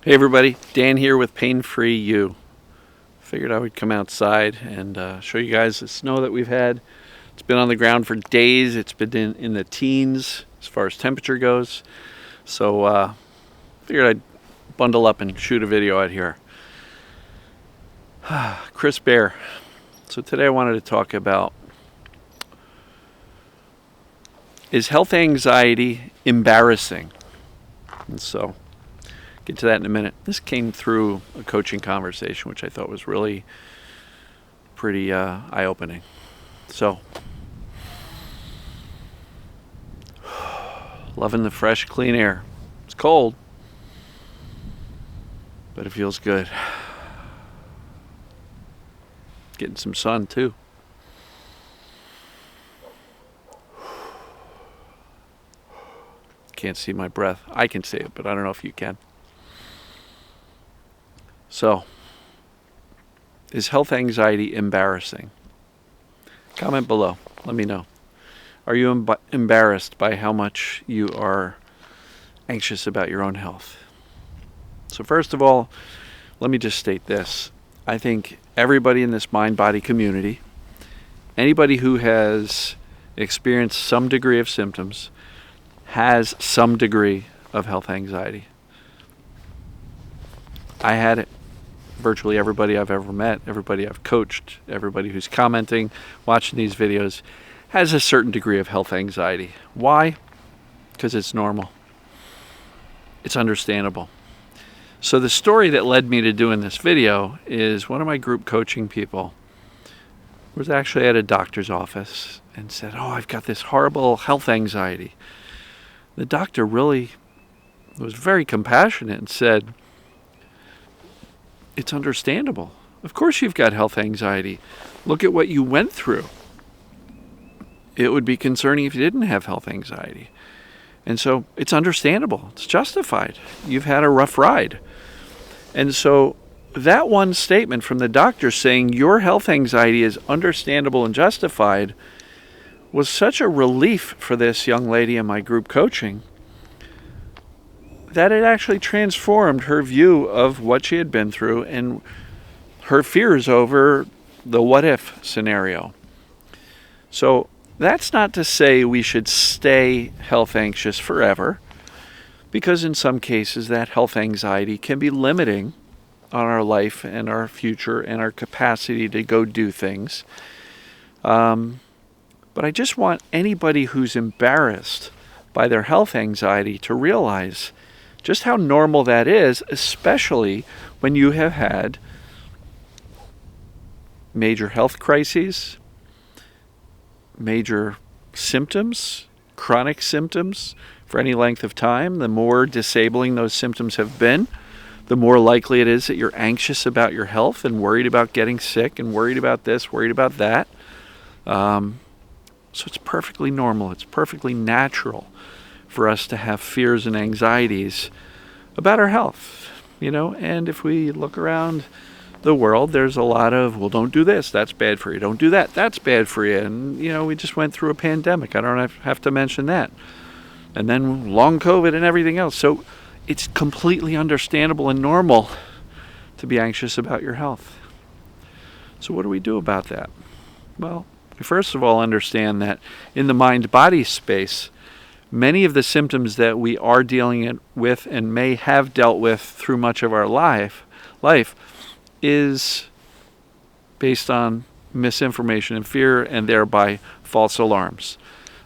Hey everybody, Dan here with Pain Free You. Figured I would come outside and show you guys the snow that we've had. It's been on the ground for days. It's been in the teens as far as temperature goes. So figured I'd bundle up and shoot a video out here. Chris Bear. So today I wanted to talk about, is health anxiety embarrassing? And so get to that in a minute. This came through a coaching conversation, which I thought was really pretty eye-opening. So, loving the fresh, clean air. It's cold, but it feels good. Getting some sun too. Can't see my breath. I can see it, but I don't know if you can. So, is health anxiety embarrassing? Comment below. Let me know. Are you embarrassed by how much you are anxious about your own health? So first of all, let me just state this. I think everybody in this mind-body community, anybody who has experienced some degree of symptoms, has some degree of health anxiety. I had it. Virtually everybody I've ever met, everybody I've coached, everybody who's commenting, watching these videos, has a certain degree of health anxiety. Why? Because it's normal. It's understandable. So the story that led me to doing this video is one of my group coaching people was actually at a doctor's office and said, "Oh, I've got this horrible health anxiety." The doctor really was very compassionate and said, "It's understandable. Of course you've got health anxiety. Look at what you went through. It would be concerning if you didn't have health anxiety. And so it's understandable. It's justified. You've had a rough ride." And so that one statement from the doctor saying your health anxiety is understandable and justified was such a relief for this young lady in my group coaching that it actually transformed her view of what she had been through and her fears over the what if scenario. So that's not to say we should stay health anxious forever, because in some cases that health anxiety can be limiting on our life and our future and our capacity to go do things. But I just want anybody who's embarrassed by their health anxiety to realize just how normal that is, especially when you have had major health crises, major symptoms, chronic symptoms for any length of time. The more disabling those symptoms have been, the more likely it is that you're anxious about your health and worried about getting sick and worried about this, worried about that. So it's perfectly normal. It's perfectly natural for us to have fears and anxieties about our health, and if we look around the world, there's a lot of, well, don't do this, that's bad for you. Don't do that, that's bad for you. And, we just went through a pandemic. I don't have to mention that. And then long COVID and everything else. So it's completely understandable and normal to be anxious about your health. So what do we do about that? Well, we first of all understand that in the mind-body space, many of the symptoms that we are dealing with and may have dealt with through much of our life is based on misinformation and fear, and thereby false alarms.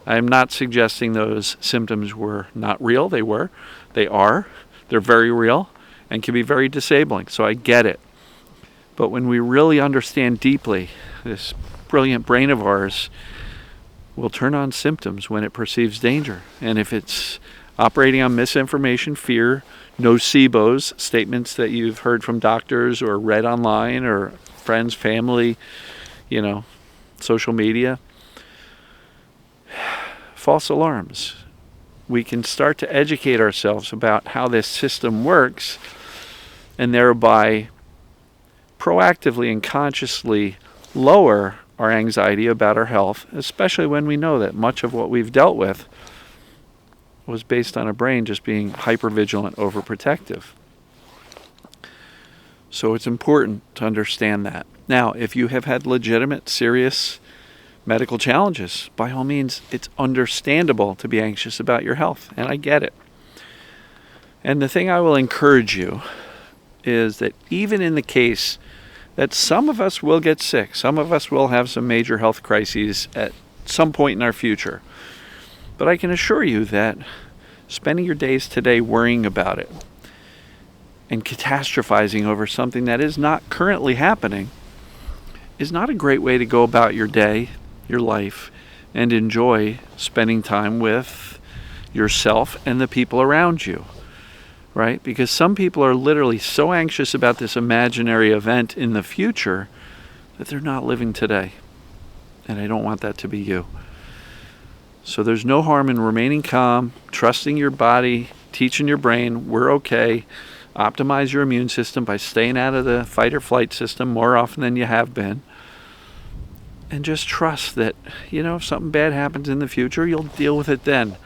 I am not suggesting those symptoms were not real. They were. They are. They're very real and can be very disabling. So I get it. But when we really understand deeply, this brilliant brain of ours will turn on symptoms when it perceives danger. And if it's operating on misinformation, fear, nocebos, statements that you've heard from doctors or read online or friends, family, social media, false alarms. We can start to educate ourselves about how this system works and thereby proactively and consciously lower our anxiety about our health, especially when we know that much of what we've dealt with was based on a brain just being hypervigilant, overprotective. So it's important to understand that. Now, if you have had legitimate, serious medical challenges, by all means, it's understandable to be anxious about your health, and I get it. And the thing I will encourage you is that even in the case that some of us will get sick, some of us will have some major health crises at some point in our future, but I can assure you that spending your days today worrying about it and catastrophizing over something that is not currently happening is not a great way to go about your day, your life, and enjoy spending time with yourself and the people around you, right? Because some people are literally so anxious about this imaginary event in the future that they're not living today. And I don't want that to be you. So there's no harm in remaining calm, trusting your body, teaching your brain, we're okay. Optimize your immune system by staying out of the fight or flight system more often than you have been. And just trust that, if something bad happens in the future, you'll deal with it then.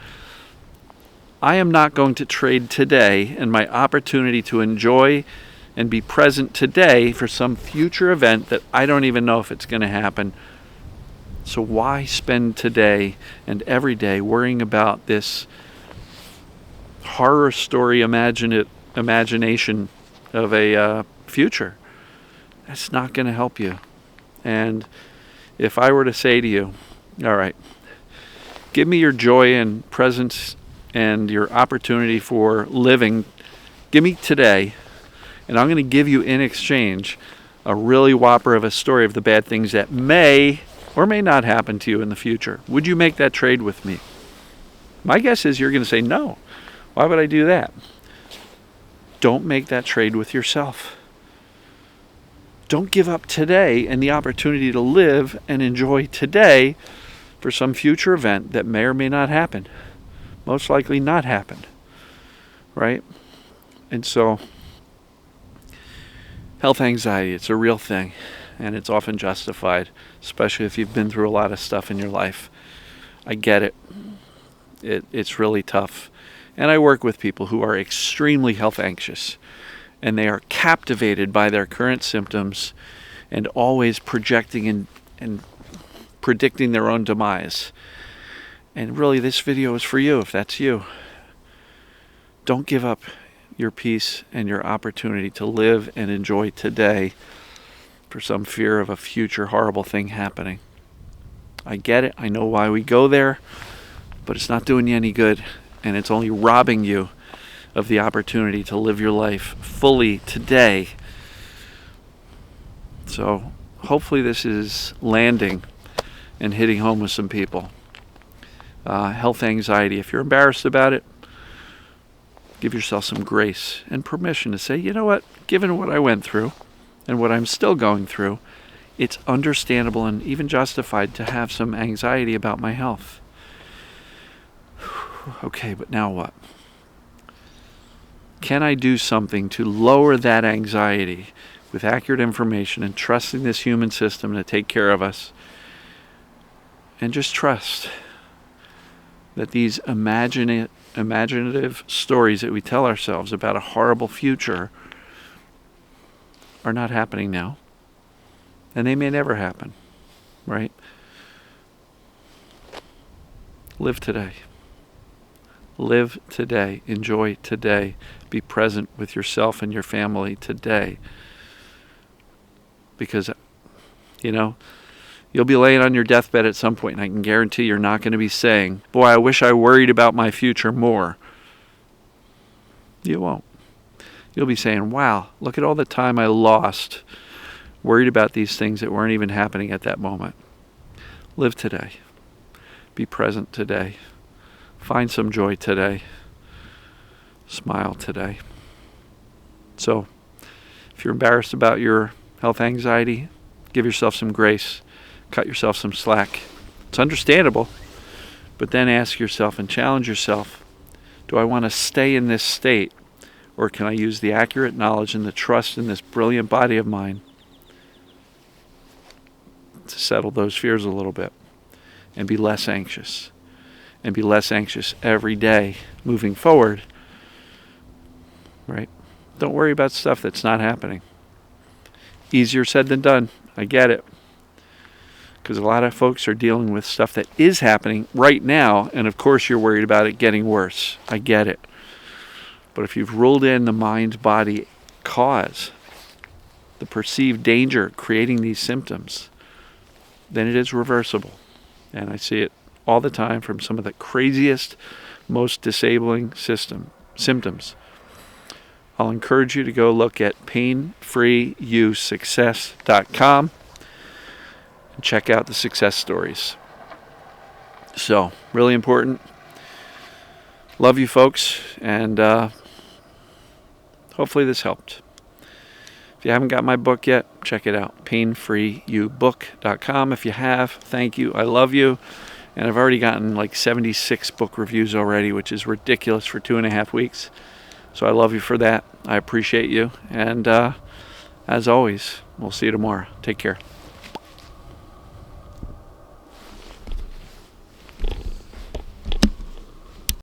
I am not going to trade today and my opportunity to enjoy and be present today for some future event that I don't even know if it's going to happen. So why spend today and every day worrying about this horror story imagination of a future? That's not going to help you. And if I were to say to you, all right, give me your joy and presence and your opportunity for living, give me today, and I'm going to give you in exchange a really whopper of a story of the bad things that may or may not happen to you in the future. Would you make that trade with me? My guess is you're going to say no. Why would I do that? Don't make that trade with yourself. Don't give up today and the opportunity to live and enjoy today for some future event that may or may not happen. Most likely not happen. Right? And so, health anxiety, it's a real thing. And it's often justified, especially if you've been through a lot of stuff in your life. I get it. It's really tough. And I work with people who are extremely health anxious. And they are captivated by their current symptoms and always projecting and predicting their own demise. And really, this video is for you, if that's you. Don't give up your peace and your opportunity to live and enjoy today for some fear of a future horrible thing happening. I get it. I know why we go there, but it's not doing you any good, and it's only robbing you of the opportunity to live your life fully today. So hopefully this is landing and hitting home with some people. Health anxiety, if you're embarrassed about it, give yourself some grace and permission to say, you know what, given what I went through and what I'm still going through, it's understandable and even justified to have some anxiety about my health. Okay, but now what? Can I do something to lower that anxiety with accurate information and trusting this human system to take care of us? And just trust that these imaginative stories that we tell ourselves about a horrible future are not happening now. And they may never happen, right? Live today. Live today. Enjoy today. Be present with yourself and your family today. Because, you'll be laying on your deathbed at some point, and I can guarantee you're not going to be saying, boy, I wish I worried about my future more. You won't. You'll be saying, wow, look at all the time I lost worried about these things that weren't even happening at that moment. Live today. Be present today. Find some joy today. Smile today. So, if you're embarrassed about your health anxiety, give yourself some grace. Cut yourself some slack. It's understandable, but then ask yourself and challenge yourself, do I want to stay in this state, or can I use the accurate knowledge and the trust in this brilliant body of mine to settle those fears a little bit and be less anxious? And be less anxious every day moving forward, right? Don't worry about stuff that's not happening. Easier said than done. I get it. Because a lot of folks are dealing with stuff that is happening right now, and of course you're worried about it getting worse. I get it. But if you've ruled in the mind-body cause, the perceived danger creating these symptoms, then it is reversible. And I see it all the time from some of the craziest, most disabling symptoms. I'll encourage you to go look at painfreeyousuccess.com and check out the success stories. So, really important. Love you folks, and hopefully this helped. If you haven't got my book yet, check it out, painfreeyoubook.com. If you have, thank you. I love you. And I've already gotten like 76 book reviews already, which is ridiculous for 2.5 weeks. So I love you for that. I appreciate you. And as always, we'll see you tomorrow. Take care.